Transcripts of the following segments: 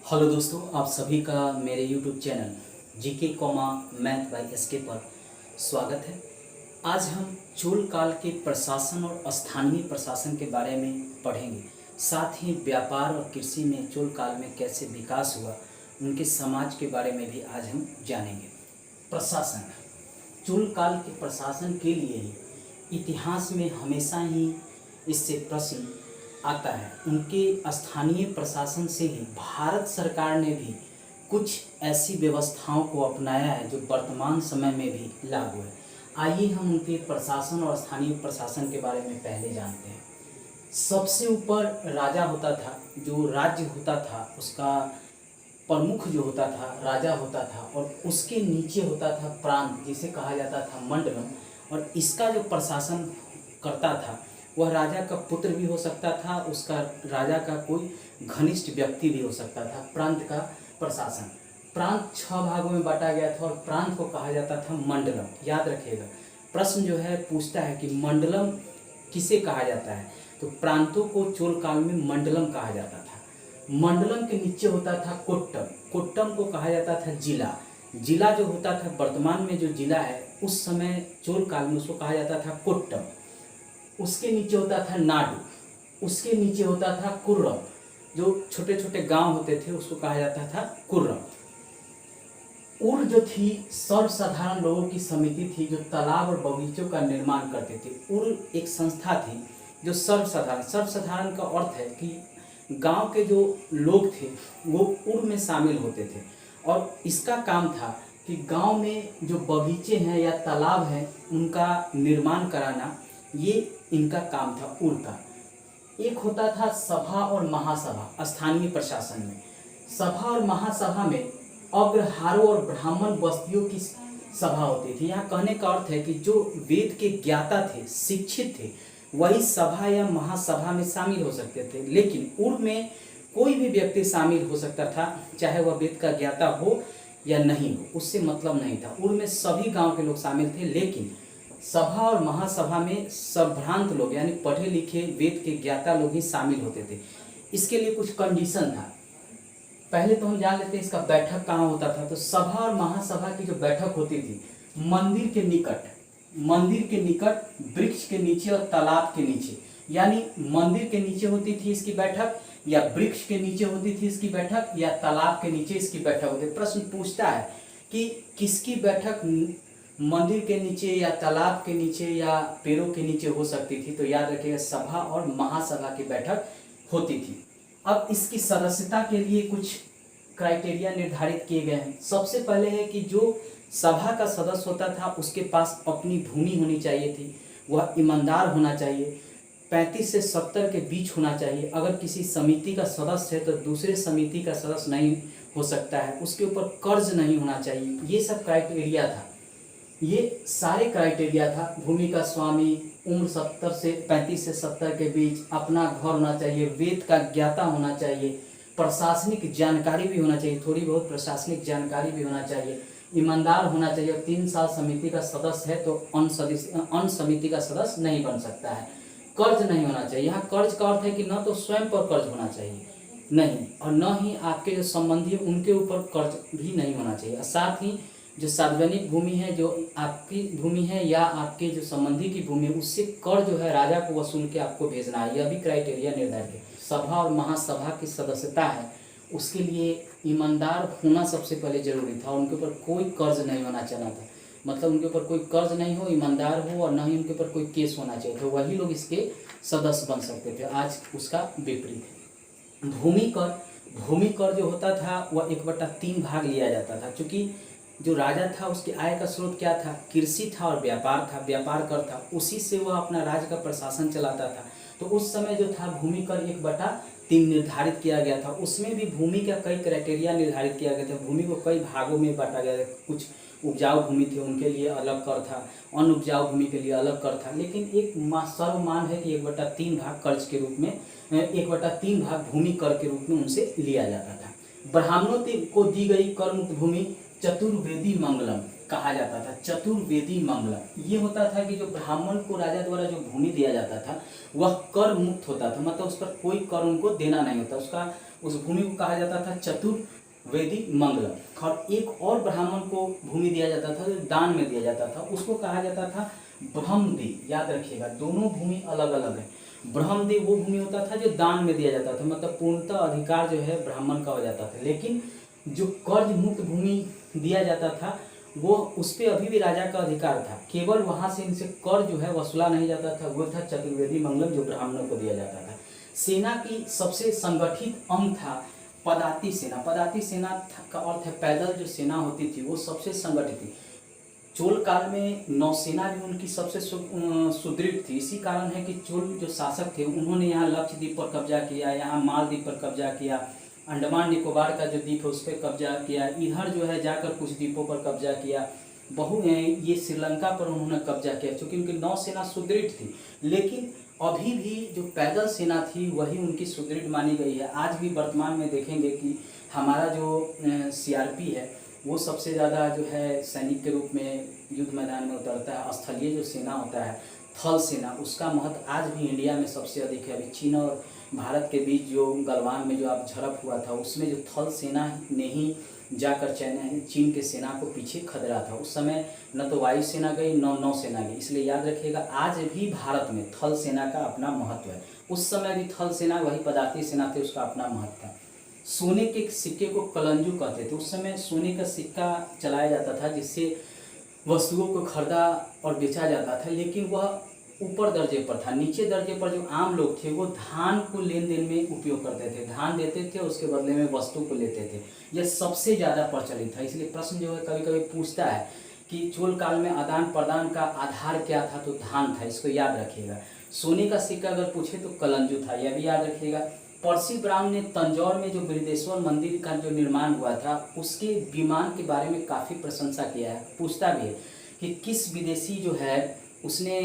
Hello दोस्तों, आप सभी का मेरे YouTube channel GK comma math by SK पर स्वागत है। आज हम चोल काल के प्रशासन और स्थानीय प्रशासन के बारे में पढ़ेंगे। साथ ही व्यापार और कृषि में चोल काल में कैसे विकास हुआ, उनके समाज के बारे में भी आज हम जानेंगे। प्रशासन, चोल काल के प्रशासन के लिए ही इतिहास में हमेशा ही इससे प्रश्न आता है। उनके स्थानीय प्रशासन से ही भारत सरकार ने भी कुछ ऐसी व्यवस्थाओं को अपनाया है जो वर्तमान समय में भी लागू है। आइए हम उनके प्रशासन और स्थानीय प्रशासन के बारे में पहले जानते हैं। सबसे ऊपर राजा होता था, जो राज्य होता था उसका प्रमुख जो होता था राजा होता था, और उसके नीचे होता था प्रांत, जिसे कहा जाता था मंडलम। और इसका जो प्रशासन करता था वह राजा का पुत्र भी हो सकता था, उसका राजा का कोई घनिष्ठ व्यक्ति भी हो सकता था। प्रांत का प्रशासन, प्रांत 6 भागों में बांटा गया था और प्रांत को कहा जाता था मंडलम। याद रखिएगा, प्रश्न जो है पूछता है कि मंडलम किसे कहा जाता है, तो प्रांतों को चोल काल में मंडलम कहा जाता था। मंडलम के नीचे होता था कोट्टम, कोट्टम को कहा जाता था जिला। जिला जो होता था, वर्तमान में जो जिला है, उस समय चोल काल में उसको कहा जाता था कोट्टम। उसके नीचे होता था नाडु, उसके नीचे होता था कुर्रम, जो छोटे छोटे गांव होते थे उसको कहा जाता था कुर्रम। उर जो थी सर्वसाधारण लोगों की समिति थी, जो तालाब और बगीचों का निर्माण करते थे। उर एक संस्था थी जो सर्वसाधारण का अर्थ है कि गांव के जो लोग थे वो उर में शामिल होते थे, और इसका काम था कि गांव में जो बगीचे हैं या तालाब हैं उनका निर्माण कराना, ये इनका काम था उर का। एक होता था सभा और महासभा। स्थानीय प्रशासन में सभा और महासभा में अग्रहारों और ब्राह्मण बस्तियों की सभा होती थी। यहाँ कहने का अर्थ है कि जो वेद के ज्ञाता थे, शिक्षित थे, वही सभा या महासभा में शामिल हो सकते थे। लेकिन उर में कोई भी व्यक्ति शामिल हो सकता था, चाहे वह वेद का ज्ञाता हो या नहीं हो, उससे मतलब नहीं था। उर में सभी गांव के लोग शामिल थे, लेकिन सभा और महासभा में संभ्रांत लोग यानी पढ़े लिखे वेद के ज्ञाता लोग ही शामिल होते थे। इसके लिए कुछ कंडीशन था। पहले तो हम जान लेते हैं इसका बैठक कहाँ होता था। तो सभा और महासभा की जो बैठक होती थी मंदिर के निकट, वृक्ष के नीचे और तालाब के नीचे, यानी मंदिर के नीचे होती थी इसकी बैठक, या वृक्ष के नीचे होती थी इसकी बैठक, या तालाब के नीचे इसकी बैठक होती। प्रश्न पूछता है कि किसकी बैठक मंदिर के नीचे या तालाब के नीचे या पेड़ों के नीचे हो सकती थी। तो याद रखिएगा, सभा और महासभा की बैठक होती थी। अब इसकी सदस्यता के लिए कुछ क्राइटेरिया निर्धारित किए गए हैं। सबसे पहले है कि जो सभा का सदस्य होता था उसके पास अपनी भूमि होनी चाहिए थी, वह ईमानदार होना चाहिए, 35 से 70 के बीच होना चाहिए। अगर किसी समिति का सदस्य है तो दूसरे समिति का सदस्य नहीं हो सकता है, उसके ऊपर कर्ज नहीं होना चाहिए। ये सब क्राइटेरिया था, ये सारे क्राइटेरिया था। भूमि का स्वामी, उम्र 35 से 70 के बीच, अपना घर होना चाहिए, वेद का ज्ञाता होना चाहिए, प्रशासनिक जानकारी भी होना चाहिए, थोड़ी बहुत प्रशासनिक जानकारी भी होना चाहिए, ईमानदार होना चाहिए, और 3 साल समिति का सदस्य है तो अन्य समिति का सदस्य नहीं बन सकता है। कर्ज नहीं होना चाहिए। यहाँ कर्ज का अर्थ है कि न तो स्वयं पर कर्ज होना चाहिए नहीं, और न ही आपके जो संबंधी है उनके ऊपर कर्ज भी नहीं होना चाहिए। और साथ ही जो सार्वजनिक भूमि है, जो आपकी भूमि है या आपके जो संबंधी की भूमि है, उससे कर जो है राजा को वसूल के आपको भेजना है। यह भी क्राइटेरिया निर्धारित है। सभा और महासभा की सदस्यता है, उसके लिए ईमानदार होना सबसे पहले जरूरी था, और उनके ऊपर कोई कर्ज नहीं होना चाहिए था। मतलब उनके ऊपर कोई कर्ज नहीं हो, ईमानदार हो, और न ही उनके ऊपर कोई केस होना चाहिए, तो वही लोग इसके सदस्य बन सकते थे। आज उसका विपरीत है। भूमि कर जो होता था वह 1/3 भाग लिया जाता था। चूँकि जो राजा था उसकी आय का स्रोत क्या था, कृषि था और व्यापार था, व्यापार कर था, उसी से वह अपना राज्य का प्रशासन चलाता था। तो उस समय जो था भूमि कर 1/3 निर्धारित किया गया था। उसमें भी भूमि का कई क्राइटेरिया निर्धारित किया गया था। भूमि को कई भागों में बांटा गया था। कुछ उपजाऊ भूमि थे उनके लिए अलग कर था, अन उपजाऊ भूमि के लिए अलग कर था। लेकिन एक सर्वमान है कि 1/3 भाग कर्ज के रूप में, 1/3 भाग भूमि कर के रूप में उनसे लिया जाता था। ब्राह्मणों को दी गई कर मुक्त भूमि चतुर्वेदी मंगलम, कहा जाता था चतुर्वेदी मंगलम। ये होता था कि जो ब्राह्मण को राजा द्वारा जो भूमि दिया जाता था वह कर मुक्त होता था, मतलब उस पर कोई कर उनको देना नहीं होता, उसका उस भूमि को कहा जाता था चतुर्वेदी मंगलम। और एक और ब्राह्मण को भूमि दिया जाता था जो दान में दिया जाता था, उसको कहा जाता था ब्रह्मदी। याद रखिएगा, दोनों भूमि अलग अलग है। ब्रह्मदी वो भूमि होता था जो दान में दिया जाता था, मतलब पूर्णतः अधिकार जो है ब्राह्मण का हो जाता था। लेकिन जो कर्ज मुक्त भूमि दिया जाता था वो उस पर अभी भी राजा का अधिकार था, केवल वहां से इनसे कर जो है वसूला नहीं जाता था। वो था चतुर्वेदी मंगलम जो ब्राह्मणों को दिया जाता था। सेना की सबसे संगठित अंग था पदाती सेना। पदाती सेना का अर्थ है पैदल जो सेना होती थी वो सबसे संगठित थी। चोल काल में नौसेना भी उनकी सबसे सुदृढ़ थी। इसी कारण है कि चोल जो शासक थे उन्होंने यहाँ लक्षद्वीप पर कब्जा किया, यहाँ मालदीव पर कब्जा किया, अंडमान निकोबार का जो द्वीप है उस पर कब्जा किया, इधर जो है जाकर कुछ द्वीपों पर कब्जा किया, ये श्रीलंका पर उन्होंने कब्जा किया, क्योंकि उनकी नौसेना सुदृढ़ थी। लेकिन अभी भी जो पैदल सेना थी वही उनकी सुदृढ़ मानी गई है। आज भी वर्तमान में देखेंगे कि हमारा जो CRP है वो सबसे ज़्यादा जो है सैनिक के रूप में युद्ध मैदान में उतरता है। स्थलीय जो सेना होता है थल सेना, उसका महत्व आज भी इंडिया में सबसे अधिक है। अभी चीन और भारत के बीच जो गलवान में जो आप झड़प हुआ था उसमें जो थल सेना ने ही जाकर चीन के सेना को पीछे खदेड़ा था। उस समय न तो वायु सेना गई न नौ सेना गई। इसलिए याद रखिएगा आज भी भारत में थल सेना का अपना महत्व है। उस समय भी थल सेना वही पदाती सेना थे, उसका अपना महत्व था। सोने के सिक्के को कलंजू कहते थे। उस समय सोने का सिक्का चलाया जाता था जिससे वस्तुओं को खरीदा और बेचा जाता था, लेकिन वह ऊपर दर्जे पर था। नीचे दर्जे पर जो आम लोग थे वो धान को लेन देन में उपयोग करते थे, धान देते थे उसके बदले में वस्तु को लेते थे। यह सबसे ज़्यादा प्रचलित था। इसलिए प्रश्न जो है कभी कभी पूछता है कि चोल काल में आदान प्रदान का आधार क्या था, तो धान था। इसको याद रखिएगा। सोने का सिक्का अगर पूछे तो कलंजू था, यह भी याद रखिएगा। पर्सी ब्राउन ने तंजौर में जो बृहदेश्वर मंदिर का जो निर्माण हुआ था उसके विमान के बारे में काफ़ी प्रशंसा किया है। पूछता भी है कि किस विदेशी जो है उसने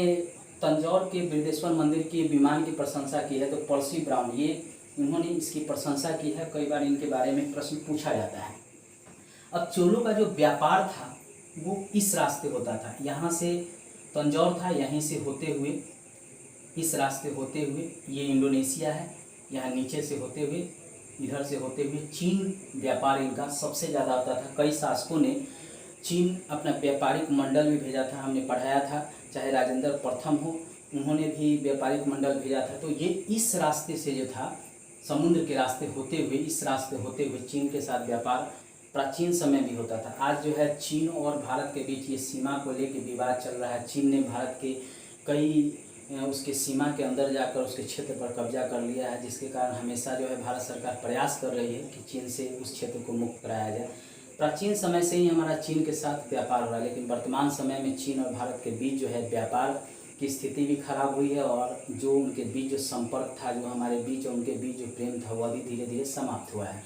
तंजौर के बृहदेश्वर मंदिर के विमान की प्रशंसा की है, तो पर्सी ब्राउन इन्होंने इसकी प्रशंसा की है। कई बार इनके बारे में प्रश्न पूछा जाता है। अब चोलों का जो व्यापार था वो इस रास्ते होता था, यहाँ से तंजौर था, यहीं से होते हुए इस रास्ते होते हुए ये इंडोनेशिया है, यहाँ नीचे से होते हुए इधर से होते हुए चीन व्यापार इनका सबसे ज़्यादा होता था। कई शासकों ने चीन अपना व्यापारिक मंडल भी भेजा था, हमने पढ़ाया था, चाहे राजेंद्र प्रथम हो उन्होंने भी व्यापारिक मंडल भेजा था। तो ये इस रास्ते से जो था समुद्र के रास्ते होते हुए इस रास्ते होते हुए चीन के साथ व्यापार प्राचीन समय भी होता था। आज जो है चीन और भारत के बीच ये सीमा को लेकर विवाद चल रहा है। चीन ने भारत के कई उसके सीमा के अंदर जाकर उसके क्षेत्र पर कब्जा कर लिया है, जिसके कारण हमेशा जो है भारत सरकार प्रयास कर रही है कि चीन से उस क्षेत्र को मुक्त कराया जाए। प्राचीन समय से ही हमारा चीन के साथ व्यापार हो रहा है, लेकिन वर्तमान समय में चीन और भारत के बीच जो है व्यापार की स्थिति भी खराब हुई है और जो उनके बीच जो संपर्क था, जो हमारे बीच और उनके बीच जो प्रेम था, वह भी धीरे धीरे समाप्त हुआ है।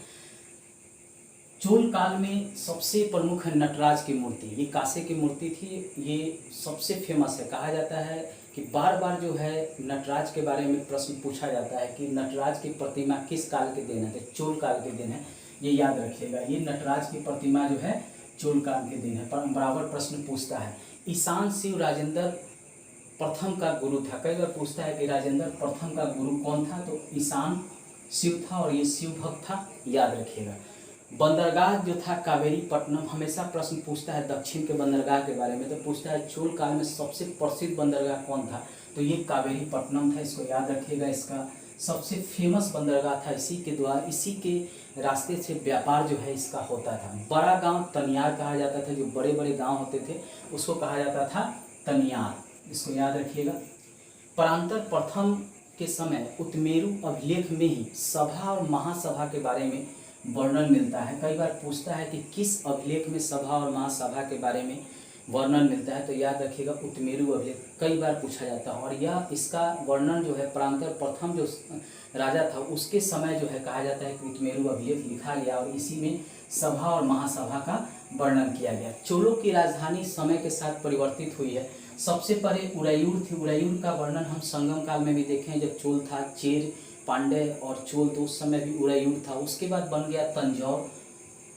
चोल काल में सबसे प्रमुख है नटराज की मूर्ति। ये कांसे की मूर्ति थी, ये सबसे फेमस है। कहा जाता है कि बार बार जो है नटराज के बारे में प्रश्न पूछा जाता है कि नटराज की प्रतिमा किस काल के दिन है, तो चोल काल के दिन है। ये याद रखिएगा, ये नटराज की प्रतिमा जो है चोल काल के दिन है। पर बराबर प्रश्न पूछता है ईशान शिव राजेंद्र प्रथम का गुरु था। कई बार पूछता है कि राजेंद्र प्रथम का गुरु कौन था, तो ईशान शिव था और ये शिव भक्त था, याद रखिएगा। बंदरगाह जो था कावेरी पट्टनम, हमेशा प्रश्न पूछता है दक्षिण के बंदरगाह के बारे में, तो पूछता है चोल काल में सबसे प्रसिद्ध बंदरगाह कौन था, तो ये कावेरी पट्टनम था। इसको याद रखिएगा। इसका सबसे फेमस बंदरगाह था, इसी के द्वारा इसी के रास्ते से व्यापार जो है इसका होता था। बड़ा गांव तनियार कहा जाता था, जो बड़े बड़े गांव होते थे उसको कहा जाता था तनियार, इसको याद रखिएगा। परांतर प्रथम के समय उत्मेरु अभिलेख में ही सभा और महासभा के बारे में वर्णन मिलता है। कई बार पूछता है कि किस अभिलेख में सभा और महासभा के बारे में वर्णन मिलता है, तो याद रखिएगा उत्मेरु अभिलेख कई बार पूछा जाता है। और यह इसका वर्णन जो है परांतर प्रथम जो राजा था उसके समय जो है कहा जाता है कि उत्मेरु अभिलेख लिखा गया और इसी में सभा और महासभा का वर्णन किया गया। चोलों की राजधानी समय के साथ परिवर्तित हुई है। सबसे पहले उरैयूर थी। उरैयूर का वर्णन हम संगम काल में भी देखें, जब चोल था, चेर पांड्य और चोल, तो उस समय भी उरैयूर था। उसके बाद बन गया तंजौर,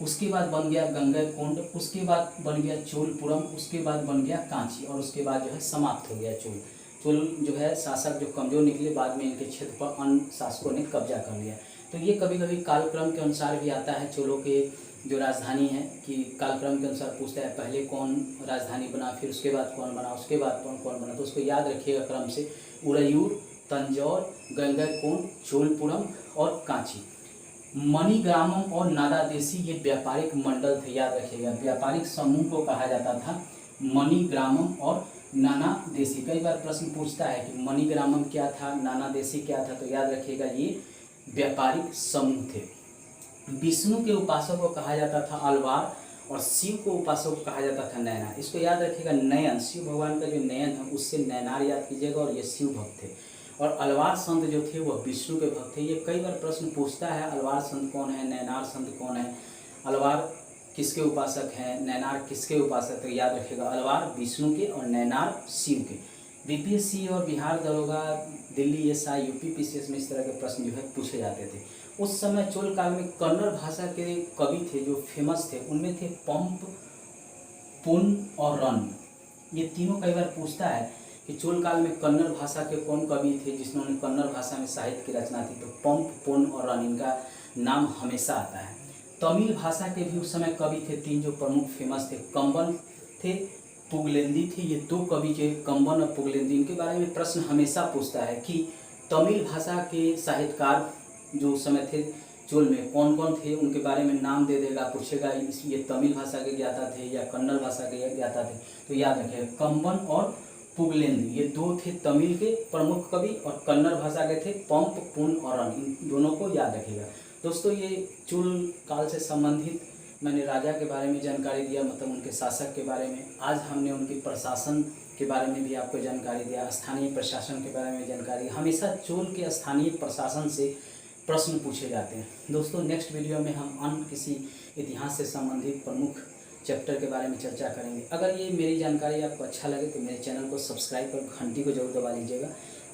उसके बाद बन गया गंगैकोंड, उसके बाद बन गया चोलपुरम, उसके बाद बन गया कांची और उसके बाद जो है समाप्त हो गया चोल। चोल जो है शासक जो कमजोर निकले, बाद में इनके क्षेत्र पर अन्य शासकों ने कब्जा कर लिया। तो ये कभी कभी कालक्रम के अनुसार भी आता है। चोलों के जो राजधानी है कि कालक्रम के अनुसार पूछता है पहले कौन राजधानी बना, फिर उसके बाद कौन बना, उसके बाद कौन बना। तो उसको याद रखिएगा क्रम से, उरयूर, तंजौर, गंगैकोंड, चोलपुरम और कांची। मणिग्रामम और नादादेशी ये व्यापारिक मंडल थे, याद रखिएगा। व्यापारिक समूह को कहा जाता था मणिग्रामम और नानादेशी। कई बार प्रश्न पूछता है कि मणिग्रामम क्या था, नानादेशी क्या था, तो याद रखिएगा ये व्यापारिक समूह थे। विष्णु के उपासक को कहा जाता था अलवार और शिव को उपासक को कहा जाता था नैनार। इसको याद रखिएगा, नयन, शिव भगवान का जो नयन है उससे नैनार याद कीजिएगा और ये शिव भक्त थे। और अलवार संत जो थे वह विष्णु के भक्त थे। ये कई बार प्रश्न पूछता है, अलवार संत कौन है, नैनार संत कौन है, अलवार किसके उपासक हैं, नैनार किसके उपासक। तो याद रखिएगा अलवार विष्णु के और नैनार शिव के। बीपीएससी और बिहार दरोगा, दिल्ली एसआई, यूपीपीसीएस में इस तरह के प्रश्न जो है पूछे जाते थे। उस समय चोल काल में कन्नड़ भाषा के कवि थे जो फेमस थे, उनमें थे पंप, पुन और रन। ये तीनों कई बार पूछता है कि चोल काल में कन्नड़ भाषा के कौन कवि थे जिन्होंने कन्नड़ भाषा में साहित्य की रचना की। तो पंप, पुन और रन, इनका नाम हमेशा आता है। तमिल भाषा के भी उस समय कवि थे तीन जो प्रमुख फेमस थे, कंबन थे, पुगलेंदी थे। ये दो कवि के कंबन और पुगलेंदी, इनके बारे में प्रश्न हमेशा पूछता है कि तमिल भाषा के साहित्यकार जो उस समय थे चोल में कौन कौन थे, उनके बारे में नाम दे देगा, पूछेगा ये तमिल भाषा के ज्ञाता थे या कन्नड़ भाषा के ज्ञाता थे। तो याद रखिएगा कंबन और पुगलेंदी ये दो थे तमिल के प्रमुख कवि और कन्नड़ भाषा के थे पंप, पुन और रन। इन दोनों को याद रखिएगा। दोस्तों ये चोल काल से संबंधित मैंने राजा के बारे में जानकारी दिया, मतलब उनके शासक के बारे में। आज हमने उनके प्रशासन के बारे में भी आपको जानकारी दिया, स्थानीय प्रशासन के बारे में जानकारी। हमेशा चोल के स्थानीय प्रशासन से प्रश्न पूछे जाते हैं। दोस्तों नेक्स्ट वीडियो में हम अन्य किसी इतिहास से संबंधित प्रमुख चैप्टर के बारे में चर्चा करेंगे। अगर ये मेरी जानकारी आपको अच्छा लगे तो मेरे चैनल को सब्सक्राइब कर घंटी को जरूर दबा लीजिएगा।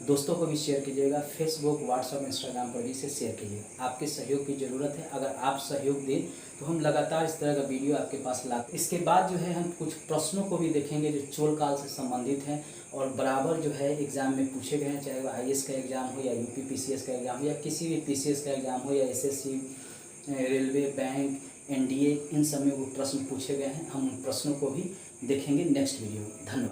दोस्तों को भी शेयर कीजिएगा, फेसबुक, व्हाट्सएप, इंस्टाग्राम पर भी इसे शेयर कीजिएगा। आपके सहयोग की ज़रूरत है। अगर आप सहयोग दें तो हम लगातार इस तरह का वीडियो आपके पास लाते। इसके बाद जो है हम कुछ प्रश्नों को भी देखेंगे जो चोल काल से संबंधित हैं और बराबर जो है एग्ज़ाम में पूछे गए हैं, चाहे वह IAS का एग्ज़ाम हो या यूपीपीसीएस का एग्ज़ाम हो या किसी भी PCS का एग्ज़ाम हो या SSC, रेलवे, बैंक, NDA, इन सब में वो प्रश्न पूछे गए हैं। हम उन प्रश्नों को भी देखेंगे नेक्स्ट वीडियो में। धन्यवाद।